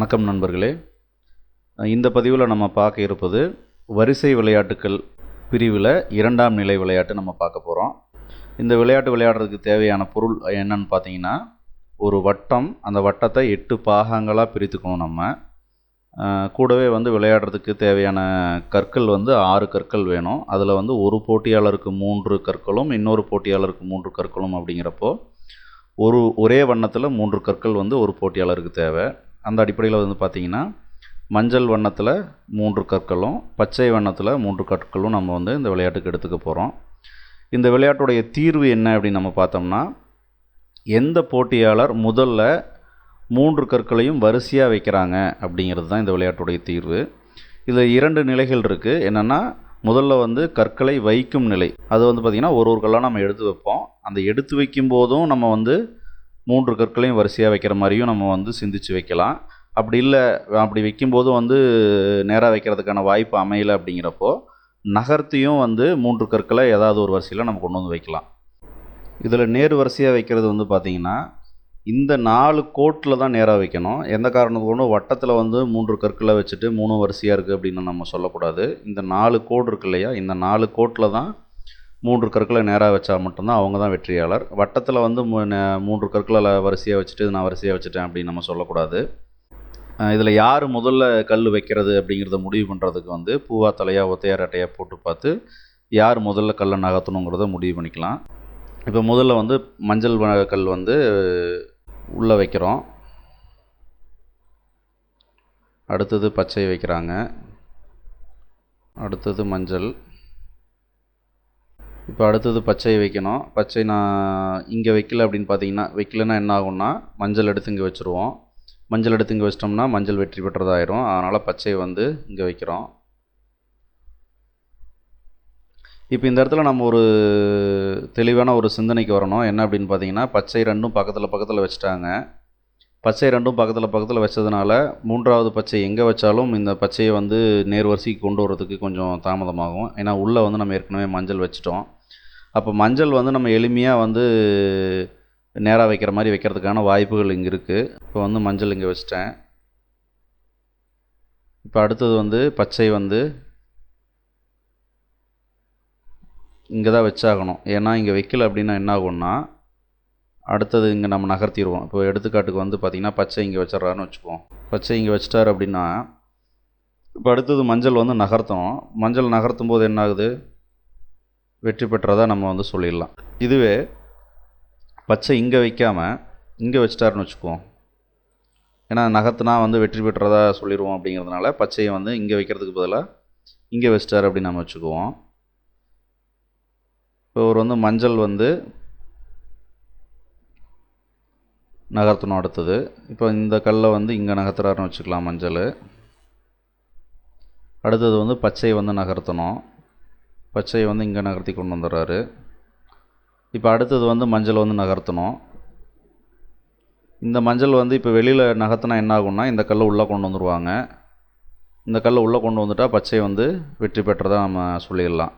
வணக்கம் நண்பர்களே. இந்த பதிவில் நம்ம பார்க்க இருப்பது வரிசை விளையாட்டுக்கள் பிரிவில் 2ஆம் நிலை விளையாட்டு நம்ம பார்க்க போகிறோம். இந்த விளையாட்டு விளையாடுறதுக்கு தேவையான பொருள் என்னன்னு பார்த்தீங்கன்னா, ஒரு வட்டம், அந்த வட்டத்தை 8 பாகங்களாக பிரித்துக்கணும். நம்ம கூடவே விளையாடுறதுக்கு தேவையான கற்கள் 6 கற்கள் வேணும். அதில் ஒரு போட்டியாளருக்கு 3 கற்களும் இன்னொரு போட்டியாளருக்கு 3 கற்களும் அப்படிங்கிறப்போ ஒரே வண்ணத்தில் 3 கற்கள் ஒரு போட்டியாளருக்கு தேவை. அந்த அடிப்படையில் பார்த்தீங்கன்னா, மஞ்சள் வண்ணத்தில் 3 கற்களும் பச்சை வண்ணத்தில் 3 கற்களும் நம்ம இந்த விளையாட்டுக்கு எடுத்துக்க போகிறோம். இந்த விளையாட்டுடைய தீர்வு என்ன அப்படின்னு நம்ம பார்த்தோம்னா, எந்த போட்டியாளர் முதல்ல 3 கற்களையும் வரிசையாக வைக்கிறாங்க அப்படிங்கிறது தான் இந்த விளையாட்டுடைய தீர்வு. இதில் 2 நிலைகள் இருக்குது. என்னென்னா, முதல்ல கற்களை வைக்கும் நிலை. அது பார்த்திங்கன்னா ஒரு கல்லாக நம்ம எடுத்து வைப்போம். அந்த எடுத்து வைக்கும்போதும் நம்ம 3 கற்களையும் வரிசையாக வைக்கிற மாதிரியும் நம்ம சிந்திச்சு வைக்கலாம். அப்படி இல்லை, அப்படி வைக்கும்போதும் நேராக வைக்கிறதுக்கான வாய்ப்பு அமையலை அப்படிங்கிறப்போ நகர்த்தியும் 3 கற்களை ஏதாவது ஒரு வரிசையில் நம்ம கொண்டு வைக்கலாம். இதில் நேர் வரிசையாக வைக்கிறது பார்த்திங்கன்னா, இந்த 4 கோட்டில் தான் நேராக வைக்கணும். எந்த காரணத்துக்கு கொண்டும் வட்டத்தில் 3 கற்களை வச்சுட்டு 3 வரிசையாக இருக்குது அப்படின்னு நம்ம சொல்லக்கூடாது. இந்த 4 கோடு இருக்கு இல்லையா, இந்த 4 கோட்டில் தான் 3 கற்களை நேராக வச்சா மட்டும்தான் அவங்க தான் வெற்றியாளர். வட்டத்தில் 3 கற்களை வரிசையாக வச்சுட்டு நான் வரிசையாக வச்சுட்டேன் அப்படின்னு நம்ம சொல்லக்கூடாது. இதில் யார் முதல்ல கல் வைக்கிறது அப்படிங்கிறத முடிவு பண்ணுறதுக்கு பூவா தலையாக ஒத்தையார் அட்டையாக போட்டு பார்த்து யார் முதல்ல கல்லை நகர்த்தணுங்கிறத முடிவு பண்ணிக்கலாம். இப்போ முதல்ல மஞ்சள் கல் உள்ளே வைக்கிறோம். அடுத்தது பச்சை வைக்கிறாங்க. அடுத்தது மஞ்சள். இப்போ அடுத்தது பச்சை வைக்கணும். பச்சை நான் இங்கே வைக்கல அப்படின்னு பார்த்தீங்கன்னா, வைக்கலன்னா என்ன ஆகும்னா, மஞ்சள் எடுத்து இங்கே வச்சுருவோம். மஞ்சள் எடுத்து இங்கே வச்சிட்டோம்னா மஞ்சள் வெற்றி பெற்றதாயிரும். அதனால் பச்சை இங்கே வைக்கிறோம். இப்போ இந்த இடத்துல நம்ம ஒரு தெளிவான ஒரு சிந்தனைக்கு வரணும். என்ன அப்படின்னு பார்த்தீங்கன்னா, பச்சை ரெண்டும் பக்கத்தில் வச்சுட்டாங்க. பச்சை ரெண்டும் பக்கத்தில் வச்சதுனால 3வது பச்சை எங்கே வச்சாலும் இந்த பச்சையை நேர் வரிசைக்கு கொண்டு வரதுக்கு கொஞ்சம் தாமதமாகும். ஏன்னா உள்ளே நம்ம ஏற்கனவே மஞ்சள் வச்சிட்டோம். அப்போ மஞ்சள் நம்ம எளிமையாக நேராக வைக்கிற மாதிரி வைக்கிறதுக்கான வாய்ப்புகள் இங்கே இருக்குது. இப்போ மஞ்சள் இங்கே வச்சிட்டேன். இப்போ அடுத்தது பச்சை இங்கே தான் வச்சாகணும். ஏன்னா இங்கே வைக்கல அப்படின்னா என்ன ஆகும்னா, அடுத்தது இங்கே நம்ம நகர்த்திடுவோம். இப்போ எடுத்துக்காட்டுக்கு பார்த்திங்கன்னா, பச்சை இங்கே வச்சிட்றாருன்னு வச்சுக்குவோம். பச்சை இங்கே வச்சிட்டார் அப்படின்னா, இப்போ அடுத்தது மஞ்சள் நகர்த்தணும். மஞ்சள் நகர்த்தும் போது என்ன ஆகுது, வெற்றி பெற்றதாக நம்ம சொல்லிடலாம். இதுவே பச்சை இங்கே வைக்காமல் இங்கே வச்சிட்டாருன்னு வச்சுக்குவோம். ஏன்னா நகர்த்துனா வெற்றி பெற்றதாக சொல்லிடுவோம். அப்படிங்கிறதுனால பச்சையை இங்கே வைக்கிறதுக்கு பதிலாக இங்கே வச்சிட்டார் அப்படின்னு நம்ம வச்சுக்குவோம். இப்போ ஒரு மஞ்சள் நகர்த்தணும். அடுத்தது இப்போ இந்த கல்லை இங்கே நகர்த்துறாருன்னு வச்சுக்கலாம் மஞ்சள். அடுத்தது பச்சை நகர்த்தணும். பச்சை இங்கே நகர்த்தி கொண்டு வந்துடுறாரு. இப்போ அடுத்தது மஞ்சள் நகர்த்தணும். இந்த மஞ்சள் இப்போ வெளியில் நகர்த்தினா என்ன ஆகும்னா, இந்த கல்லை உள்ளே கொண்டு வந்துடுவாங்க. இந்த கல்லை உள்ளே கொண்டு வந்துட்டால் பச்சை வெற்றி பெற்றதாக நம்ம சொல்லிடலாம்.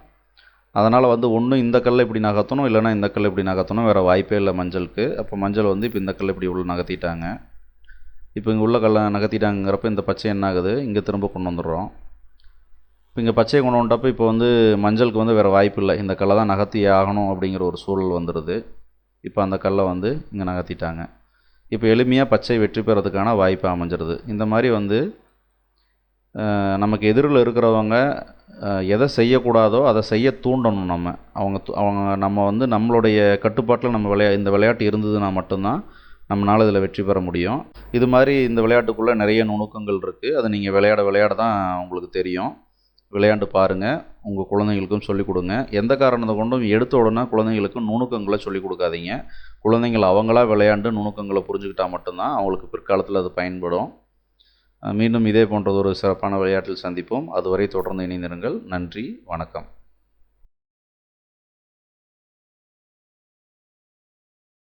அதனால் ஒன்று இந்த கல்லை இப்படி நகர்த்தணும், இல்லைனா இந்த கல்லை இப்படி நகர்த்தணும். வேறு வாய்ப்பே இல்லை மஞ்சளுக்கு. அப்போ மஞ்சள் இப்போ இந்த கல்லை இப்படி உள்ள நகர்த்திட்டாங்க. இப்போ இங்கே உள்ள கல்லை நகர்த்திட்டாங்கிறப்ப இந்த பச்சை என்ன ஆகுது, இங்கே திரும்ப கொண்டு வந்துடுறோம். இப்போ இங்கே பச்சையை கொண்டு வந்துட்டப்போ இப்போ மஞ்சளுக்கு வேறு வாய்ப்பு இல்லை, இந்த கல்லை தான் நகர்த்தி ஆகணும் அப்படிங்கிற ஒரு சூழல் வந்துடுது. இப்போ அந்த கல்லை இங்கே நகர்த்திட்டாங்க. இப்போ எளிமையாக பச்சை வெற்றி பெறதுக்கான வாய்ப்பு அமைஞ்சிருது. இந்த மாதிரி நமக்கு எதிரில் இருக்கிறவங்க எதை செய்யக்கூடாதோ அதை செய்ய தூண்டணும். அவங்க நம்ம நம்மளுடைய கட்டுப்பாட்டில் நம்ம இந்த விளையாட்டு இருந்ததுன்னா மட்டும்தான் நம்மளால் இதில் வெற்றி பெற முடியும். இது மாதிரி இந்த விளையாட்டுக்குள்ளே நிறைய நுணுக்கங்கள் இருக்குது. அதை நீங்கள் விளையாட தான் உங்களுக்கு தெரியும். விளையாண்டு பாருங்கள். உங்கள் குழந்தைங்களுக்கும் சொல்லிக் கொடுங்க. எந்த காரணத்தை கொண்டும் எடுத்த உடனே குழந்தைங்களுக்கு நுணுக்கங்களை சொல்லிக் கொடுக்காதீங்க. குழந்தைங்கள் அவங்களா விளையாண்டு நுணுக்கங்களை புரிஞ்சுக்கிட்டால் மட்டும்தான் அவங்களுக்கு பிற்காலத்தில் அது பயன்படும். மீண்டும் இதே போன்ற ஒரு சிறப்பான விளையாட்டில் சந்திப்போம். அதுவரை தொடர்ந்து இணைந்திருங்கள். நன்றி, வணக்கம்.